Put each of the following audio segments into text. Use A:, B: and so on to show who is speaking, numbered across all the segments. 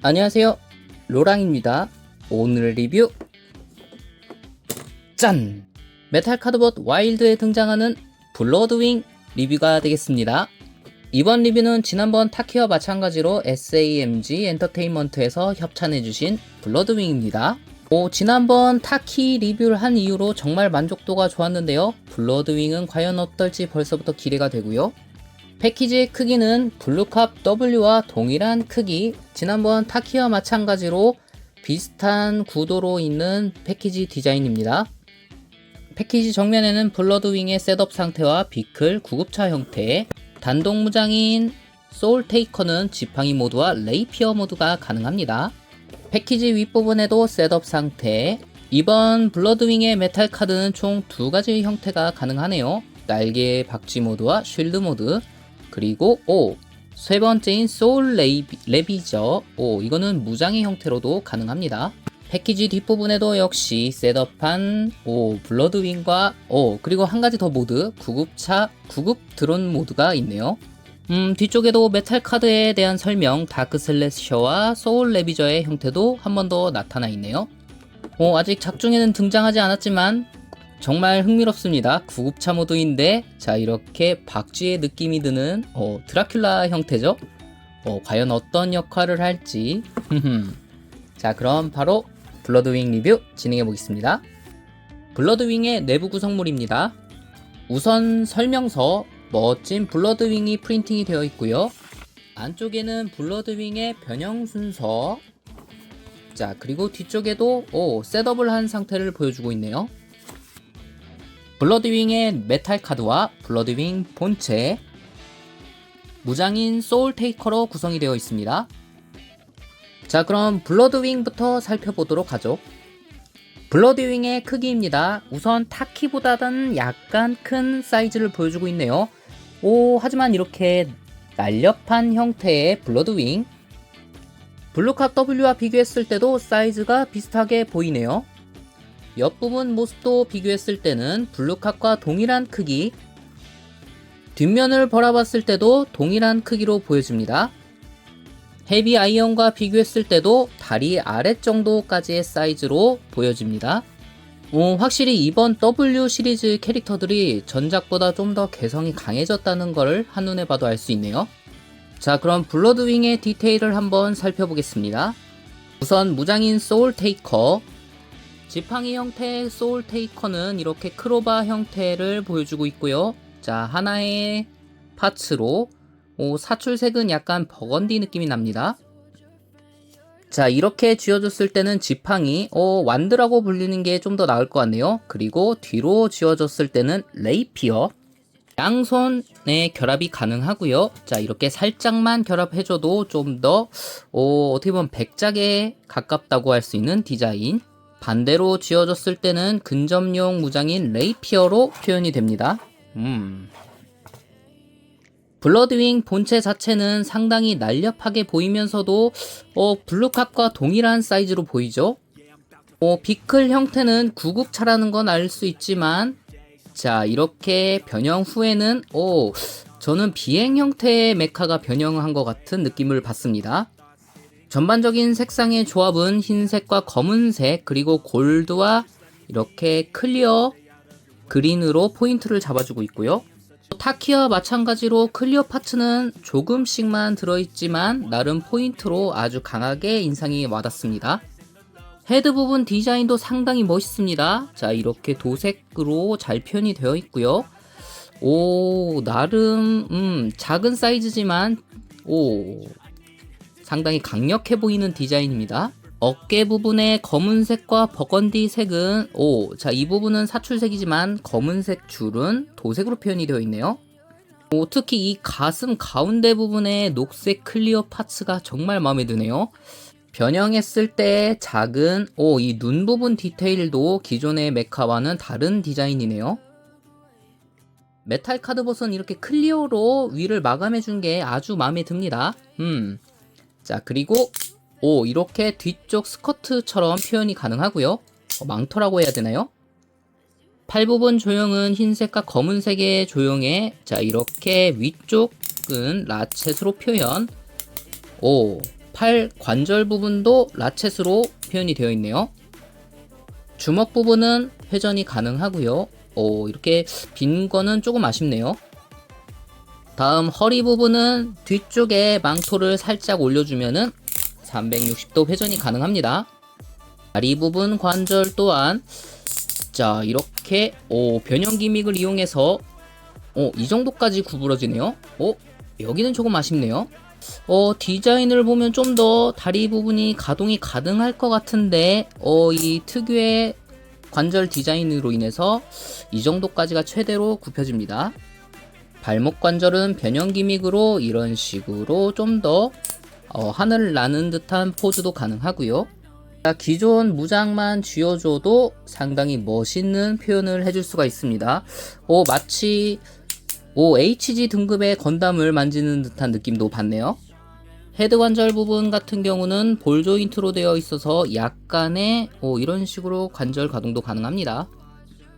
A: 안녕하세요, 로랑입니다. 오늘의 리뷰 짠! 메탈 카드봇 와일드에 등장하는 블러드윙 리뷰가 되겠습니다. 이번 리뷰는 지난번 타키와 마찬가지로 SAMG 엔터테인먼트에서 협찬해주신 블러드윙입니다. 지난번 타키 리뷰를 한 이후로 정말 만족도가 좋았는데요. 블러드윙은 과연 어떨지 벌써부터 기대가 되고요. 패키지의 크기는 블루캅 W와 동일한 크기, 지난번 타키와 마찬가지로 비슷한 구도로 있는 패키지 디자인입니다. 패키지 정면에는 블러드윙의 셋업 상태와 비클, 구급차 형태, 단독 무장인 소울테이커는 지팡이 모드와 레이피어 모드가 가능합니다. 패키지 윗부분에도 셋업 상태, 이번 블러드윙의 메탈 카드는 총 두 가지 형태가 가능하네요. 날개 박쥐 모드와 쉴드 모드, 그리고 세 번째인 소울 레비저, 이거는 무장의 형태로도 가능합니다. 패키지 뒷부분에도 역시 셋업한 블러드윙과 그리고 한 가지 더 모드, 구급 드론 모드가 있네요. 뒤쪽에도 메탈 카드에 대한 설명, 다크 슬래셔와 소울 레비저의 형태도 한 번 더 나타나 있네요. 아직 작중에는 등장하지 않았지만 정말 흥미롭습니다. 구급차 모드인데, 자, 이렇게 박쥐의 느낌이 드는 드라큘라 형태죠. 과연 어떤 역할을 할지. 자, 그럼 바로 블러드윙 리뷰 진행해 보겠습니다. 블러드윙의 내부 구성물입니다. 우선 설명서, 멋진 블러드윙이 프린팅이 되어 있고요. 안쪽에는 블러드윙의 변형 순서, 자, 그리고 뒤쪽에도 셋업을 한 상태를 보여주고 있네요. 블러드윙의 메탈 카드와 블러드윙 본체, 무장인 소울테이커로 구성이 되어 있습니다. 자, 그럼 블러드윙부터 살펴보도록 하죠. 블러드윙의 크기입니다. 우선 타키보다는 약간 큰 사이즈를 보여주고 있네요. 하지만 이렇게 날렵한 형태의 블러드윙, 블루캅 W와 비교했을 때도 사이즈가 비슷하게 보이네요. 옆부분 모습도 비교했을 때는 블루캅과 동일한 크기, 뒷면을 바라봤을 때도 동일한 크기로 보여집니다. 헤비 아이언과 비교했을 때도 다리 아래 정도까지의 사이즈로 보여집니다. 확실히 이번 W 시리즈 캐릭터들이 전작보다 좀 더 개성이 강해졌다는 걸 한눈에 봐도 알 수 있네요. 자, 그럼 블러드윙의 디테일을 한번 살펴보겠습니다. 우선 무장인 소울테이커, 지팡이 형태의 소울테이커는 이렇게 크로바 형태를 보여주고 있고요. 자, 하나의 파츠로 사출색은 약간 버건디 느낌이 납니다. 자, 이렇게 쥐어줬을 때는 지팡이, 완드라고 불리는 게 좀 더 나을 것 같네요. 그리고 뒤로 쥐어줬을 때는 레이피어, 양손의 결합이 가능하고요. 자, 이렇게 살짝만 결합해줘도 좀 더 어떻게 보면 백작에 가깝다고 할 수 있는 디자인. 반대로 쥐어줬을 때는 근접용 무장인 레이피어로 표현이 됩니다. 블러드윙 본체 자체는 상당히 날렵하게 보이면서도 블루캅과 동일한 사이즈로 보이죠. 비클 형태는 구급차라는 건 알 수 있지만, 자, 이렇게 변형 후에는 저는 비행 형태의 메카가 변형한 것 같은 느낌을 받습니다. 전반적인 색상의 조합은 흰색과 검은색, 그리고 골드와 이렇게 클리어 그린으로 포인트를 잡아주고 있고요. 타키와 마찬가지로 클리어 파츠는 조금씩만 들어있지만 나름 포인트로 아주 강하게 인상이 와닿습니다. 헤드 부분 디자인도 상당히 멋있습니다. 자, 이렇게 도색으로 잘 표현이 되어 있고요. 나름 작은 사이즈지만 상당히 강력해 보이는 디자인입니다. 어깨 부분의 검은색과 버건디 색은 자, 이 부분은 사출색이지만 검은색 줄은 도색으로 표현이 되어 있네요. 특히 이 가슴 가운데 부분의 녹색 클리어 파츠가 정말 마음에 드네요. 변형했을 때 작은 이 눈 부분 디테일도 기존의 메카와는 다른 디자인이네요. 메탈 카드봇은 이렇게 클리어로 위를 마감해준 게 아주 마음에 듭니다. 자, 그리고 이렇게 뒤쪽 스커트처럼 표현이 가능하고요. 망토라고 해야 되나요? 팔 부분 조형은 흰색과 검은색의 조형에, 자, 이렇게 위쪽은 라쳇으로 표현. 팔 관절 부분도 라쳇으로 표현이 되어 있네요. 주먹 부분은 회전이 가능하고요. 이렇게 빈 거는 조금 아쉽네요. 다음 허리 부분은 뒤쪽에 망토를 살짝 올려주면은 360도 회전이 가능합니다. 다리 부분 관절 또한 자 이렇게 변형 기믹을 이용해서 이 정도까지 구부러지네요. 여기는 조금 아쉽네요. 디자인을 보면 좀 더 다리 부분이 가동이 가능할 것 같은데 이 특유의 관절 디자인으로 인해서 이 정도까지가 최대로 굽혀집니다. 발목 관절은 변형 기믹으로 이런 식으로 좀 더 하늘을 나는 듯한 포즈도 가능하고요. 기존 무장만 쥐어줘도 상당히 멋있는 표현을 해줄 수가 있습니다. 마치 HG 등급의 건담을 만지는 듯한 느낌도 받네요. 헤드 관절 부분 같은 경우는 볼 조인트로 되어 있어서 약간의 이런 식으로 관절 가동도 가능합니다.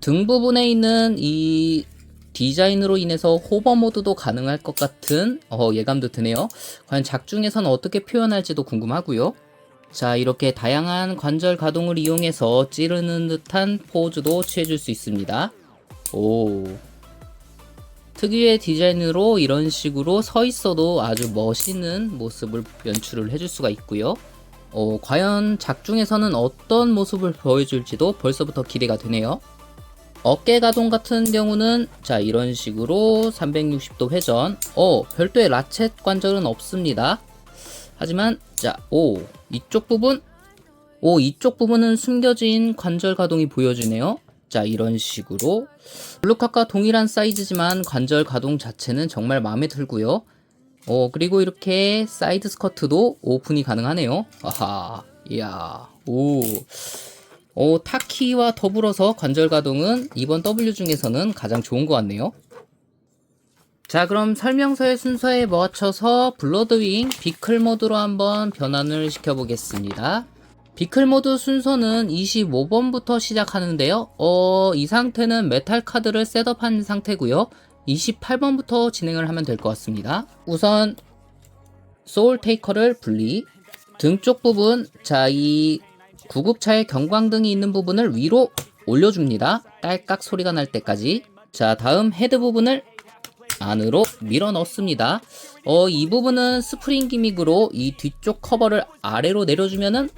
A: 등 부분에 있는 이 디자인으로 인해서 호버 모드도 가능할 것 같은 예감도 드네요. 과연 작중에서는 어떻게 표현할지도 궁금하고요. 자 이렇게 다양한 관절 가동을 이용해서 찌르는 듯한 포즈도 취해줄 수 있습니다. 특유의 디자인으로 이런 식으로 서 있어도 아주 멋있는 모습을 연출을 해줄 수가 있고요. 과연 작중에서는 어떤 모습을 보여줄지도 벌써부터 기대가 되네요. 어깨 가동 같은 경우는 자 이런 식으로 360도 회전. 별도의 라쳇 관절은 없습니다. 하지만 자 이쪽 부분은 숨겨진 관절 가동이 보여지네요. 자 이런 식으로 블루캅과 동일한 사이즈지만 관절 가동 자체는 정말 마음에 들고요. 그리고 이렇게 사이드 스커트도 오픈이 가능하네요. 아하 이야 타키와 더불어서 관절 가동은 이번 W 중에서는 가장 좋은 것 같네요. 자 그럼 설명서의 순서에 맞춰서 블러드윙 비클 모드로 한번 변환을 시켜보겠습니다. 비클 모드 순서는 25번부터 시작하는데요. 이 상태는 메탈 카드를 셋업한 상태고요. 28번부터 진행을 하면 될 것 같습니다. 우선 소울 테이커를 분리, 등 쪽 부분, 자 이 구급차의 경광등이 있는 부분을 위로 올려줍니다. 딸깍 소리가 날 때까지. 자 다음 헤드 부분을 안으로 밀어 넣습니다. 이 부분은 스프링 기믹으로 이 뒤쪽 커버를 아래로 내려주면은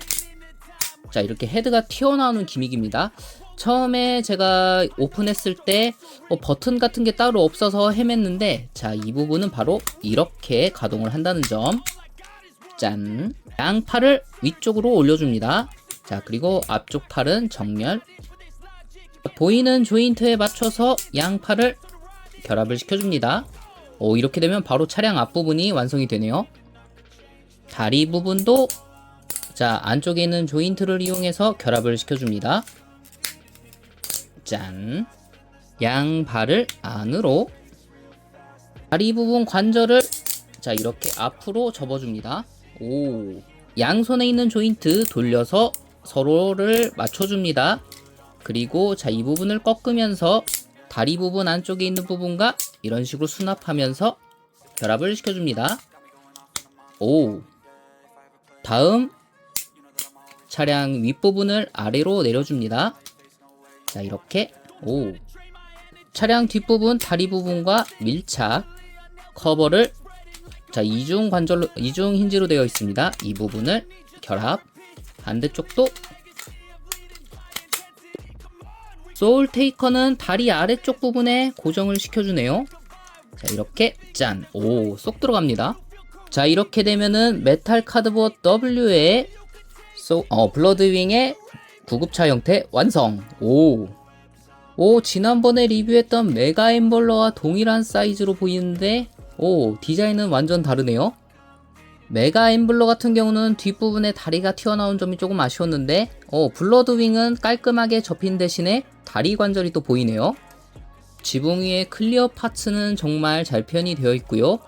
A: 자 이렇게 헤드가 튀어나오는 기믹입니다. 처음에 제가 오픈했을 때 버튼 같은 게 따로 없어서 헤맸는데 자 이 부분은 바로 이렇게 가동을 한다는 점. 짠. 양팔을 위쪽으로 올려줍니다. 자 그리고 앞쪽 팔은 정렬. 보이는 조인트에 맞춰서 양팔을 결합을 시켜줍니다. 이렇게 되면 바로 차량 앞부분이 완성이 되네요. 다리 부분도 자 안쪽에 있는 조인트를 이용해서 결합을 시켜줍니다. 짠. 양발을 안으로. 다리 부분 관절을 자 이렇게 앞으로 접어줍니다. 양손에 있는 조인트 돌려서 서로를 맞춰줍니다. 그리고 자 이 부분을 꺾으면서 다리 부분 안쪽에 있는 부분과 이런 식으로 수납하면서 결합을 시켜줍니다. 다음 차량 윗부분을 아래로 내려줍니다. 자 이렇게 차량 뒷부분 다리 부분과 밀착. 커버를 자 이중 힌지로 되어 있습니다. 이 부분을 결합. 반대쪽도 소울 테이커는 다리 아래쪽 부분에 고정을 시켜주네요. 자 이렇게 짠. 쏙 들어갑니다. 자 이렇게 되면은 메탈 카드봇 W의 블러드윙의 구급차 형태 완성. 지난번에 리뷰했던 메가 엠벌러와 동일한 사이즈로 보이는데 디자인은 완전 다르네요. 메가 엠블러 같은 경우는 뒷부분에 다리가 튀어나온 점이 조금 아쉬웠는데 블러드윙은 깔끔하게 접힌 대신에 다리 관절이 또 보이네요. 지붕 위에 클리어 파츠는 정말 잘 표현이 되어 있고요.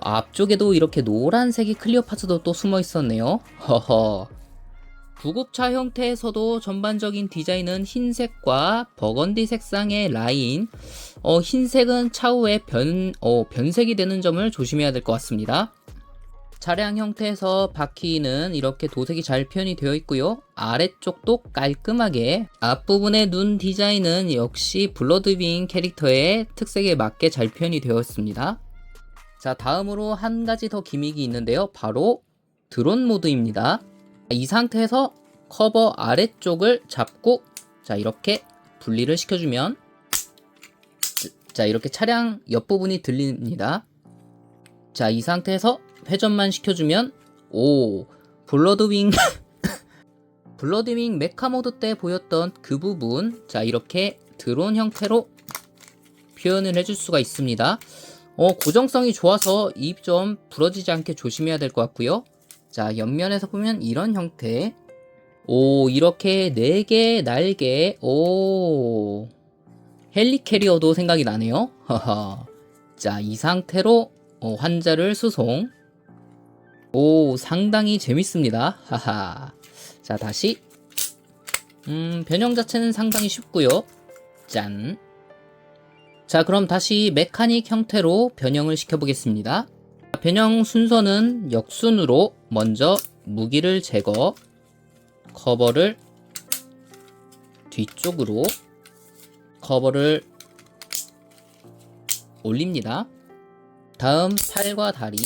A: 앞쪽에도 이렇게 노란색의 클리어 파츠도 또 숨어 있었네요. 허허. 구급차 형태에서도 전반적인 디자인은 흰색과 버건디 색상의 라인. 흰색은 차후에 변색이 되는 점을 조심해야 될 것 같습니다. 차량 형태에서 바퀴는 이렇게 도색이 잘 표현이 되어 있고요. 아래쪽도 깔끔하게, 앞부분의 눈 디자인은 역시 블러드윙 캐릭터의 특색에 맞게 잘 표현이 되어 있습니다. 자, 다음으로 한 가지 더 기믹이 있는데요. 바로 드론 모드입니다. 이 상태에서 커버 아래쪽을 잡고 자, 이렇게 분리를 시켜주면 자, 이렇게 차량 옆부분이 들립니다. 자, 이 상태에서 회전만 시켜주면 오, 블러드윙 블러드윙 메카 모드 때 보였던 그 부분, 자, 이렇게 드론 형태로 표현을 해줄 수가 있습니다. 고정성이 좋아서 입 좀 부러지지 않게 조심해야 될 것 같고요. 자, 옆면에서 보면 이런 형태. 오, 이렇게 4개 날개. 오, 헬리캐리어도 생각이 나네요. 자, 이 상태로 환자를 수송. 오, 상당히 재밌습니다. 하하. 자, 다시 변형 자체는 상당히 쉽고요. 짠. 자, 그럼 다시 메카닉 형태로 변형을 시켜보겠습니다. 변형 순서는 역순으로 먼저 무기를 제거, 커버를 뒤쪽으로, 커버를 올립니다. 다음 팔과 다리,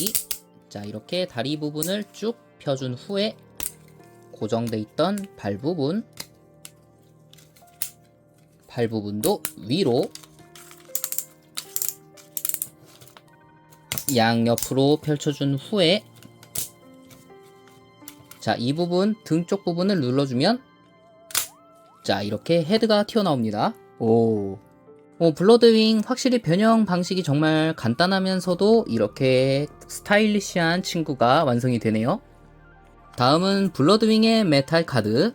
A: 자, 이렇게 다리 부분을 쭉 펴준 후에 고정돼 있던 발 부분도 위로, 양옆으로 펼쳐준 후에 자, 이 부분 등 쪽 부분을 눌러주면 자, 이렇게 헤드가 튀어나옵니다. 오, 블러드윙 확실히 변형 방식이 정말 간단하면서도 이렇게 스타일리시한 친구가 완성이 되네요. 다음은 블러드윙의 메탈 카드.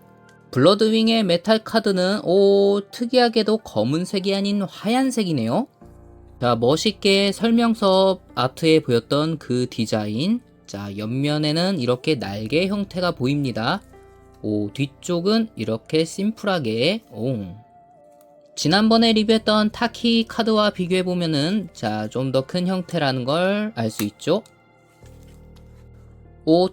A: 블러드윙의 메탈 카드는 특이하게도 검은색이 아닌 하얀색이네요. 자, 멋있게 설명서 아트에 보였던 그 디자인. 자, 옆면에는 이렇게 날개 형태가 보입니다. 뒤쪽은 이렇게 심플하게. 지난번에 리뷰했던 타키 카드와 비교해보면은 자, 좀 더 큰 형태라는 걸 알 수 있죠.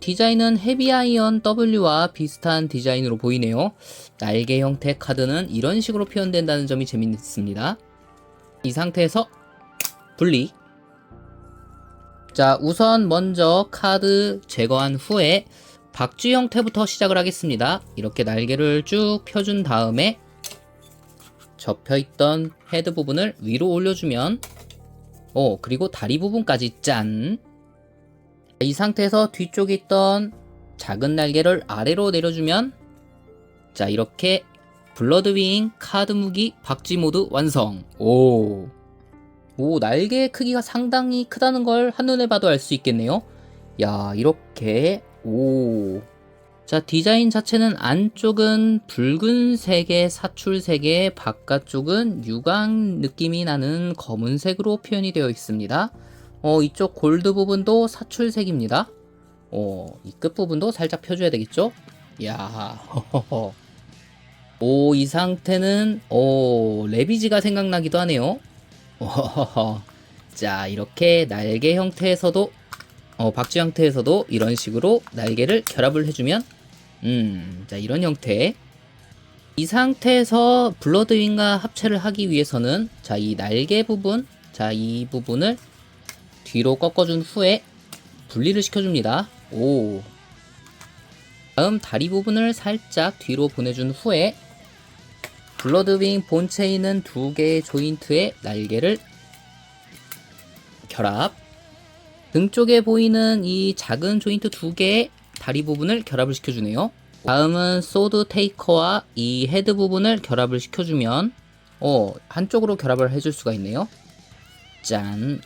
A: 디자인은 헤비아이언 W와 비슷한 디자인으로 보이네요. 날개 형태 카드는 이런 식으로 표현된다는 점이 재밌습니다. 이 상태에서 분리. 자, 우선 먼저 카드 제거한 후에 박쥐 형태부터 시작을 하겠습니다. 이렇게 날개를 쭉 펴준 다음에 접혀있던 헤드 부분을 위로 올려주면 그리고 다리 부분까지 짠. 이 상태에서 뒤쪽에 있던 작은 날개를 아래로 내려주면 자, 이렇게 블러드윙 카드 무기 박쥐 모드 완성. 날개 크기가 상당히 크다는 걸 한눈에 봐도 알 수 있겠네요. 야, 이렇게. 자, 디자인 자체는 안쪽은 붉은색의 사출색에 바깥쪽은 유광 느낌이 나는 검은색으로 표현이 되어 있습니다. 이쪽 골드 부분도 사출색입니다. 이 끝 부분도 살짝 펴줘야 되겠죠? 야, 이 상태는 레비지가 생각나기도 하네요. 자, 이렇게 날개 형태에서도 박쥐 형태에서도 이런 식으로 날개를 결합을 해주면 자, 이런 형태. 이 상태에서 블러드윙과 합체를 하기 위해서는 자, 이 날개 부분, 자, 이 부분을 뒤로 꺾어준 후에 분리를 시켜줍니다. 다음 다리 부분을 살짝 뒤로 보내준 후에 블러드윙 본체에 있는 2개의 조인트에 날개를 결합. 등 쪽에 보이는 이 작은 조인트 2개의 다리 부분을 결합을 시켜주네요. 다음은 소드 테이커와 이 헤드 부분을 결합을 시켜주면 한쪽으로 결합을 해줄 수가 있네요. 짠.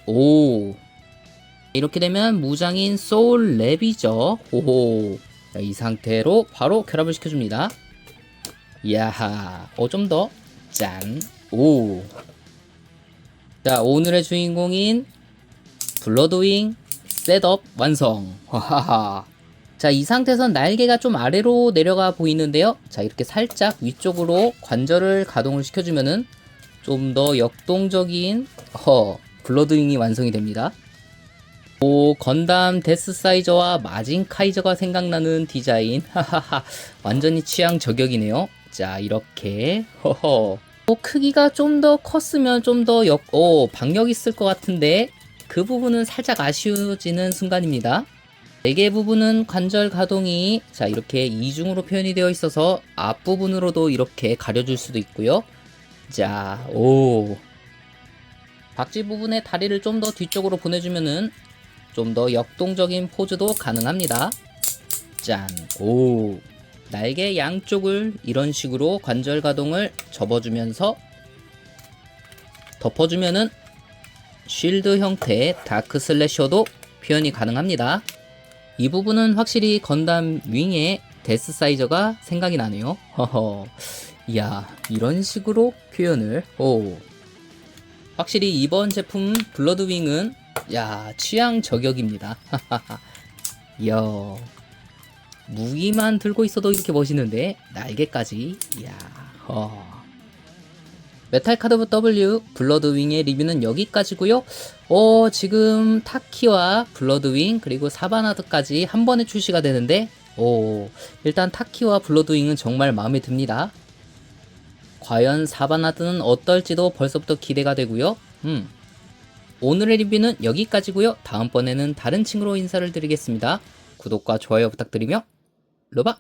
A: 이렇게 되면 무장인 소울 랩이죠. 자, 이 상태로 바로 결합을 시켜줍니다. 야하. 좀 더. 짠. 자, 오늘의 주인공인 블러드윙 셋업 완성. 자, 이 상태에선 날개가 좀 아래로 내려가 보이는데요. 자, 이렇게 살짝 위쪽으로 관절을 가동을 시켜주면은 좀 더 역동적인 블러드윙이 완성이 됩니다. 오, 건담 데스사이저와 마진 카이저가 생각나는 디자인. 하하하. 완전히 취향 저격이네요. 자, 이렇게. 허허. 크기가 좀 더 컸으면 좀 더 박력 있을 것 같은데, 그 부분은 살짝 아쉬워지는 순간입니다. 4개 부분은 관절 가동이 자 이렇게 이중으로 표현이 되어 있어서 앞부분으로도 이렇게 가려줄 수도 있고요. 자, 박쥐 부분의 다리를 좀 더 뒤쪽으로 보내주면은 좀 더 역동적인 포즈도 가능합니다. 짠, 날개 양쪽을 이런 식으로 관절 가동을 접어주면서 덮어주면은 쉴드 형태의 다크 슬래셔도 표현이 가능합니다. 이 부분은 확실히 건담 윙의 데스사이저가 생각이 나네요. 허허. 이야, 이런 식으로 표현을. 확실히 이번 제품 블러드윙은 취향 저격입니다. 이야, 무기만 들고 있어도 이렇게 멋있는데 날개까지. 이야. 메탈 카드봇 W 블러드윙의 리뷰는 여기까지고요. 지금 타키와 블러드윙 그리고 사바나드까지 한 번에 출시가 되는데 일단 타키와 블러드윙은 정말 마음에 듭니다. 과연 사바나드는 어떨지도 벌써부터 기대가 되고요. 오늘의 리뷰는 여기까지고요. 다음번에는 다른 친구로 인사를 드리겠습니다. 구독과 좋아요 부탁드리며 로바